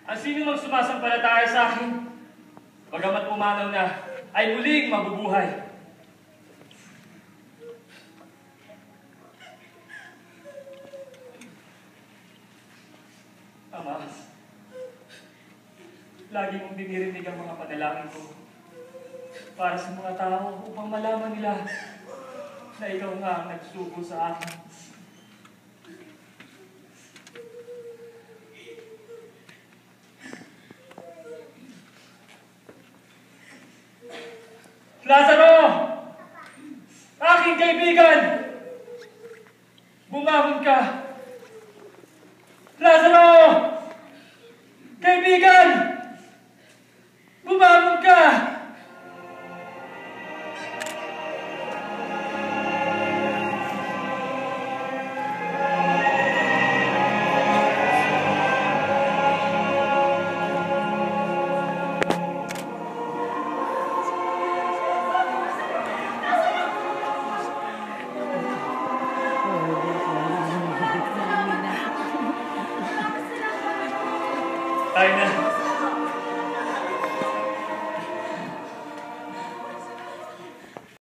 Ang sino mang sumasampalataya sa akin, bagamat pumanaw na, ay muling mabubuhay. Ama, lagi mong dinirinig ang mga panalangin ko para sa mga tao upang malaman nila na ikaw nga ang nagsugo sa akin. Lazaro! Aking kaibigan! Bumangon ka! Lazaro! Kaibigan! Bumangon ka! Tayo na.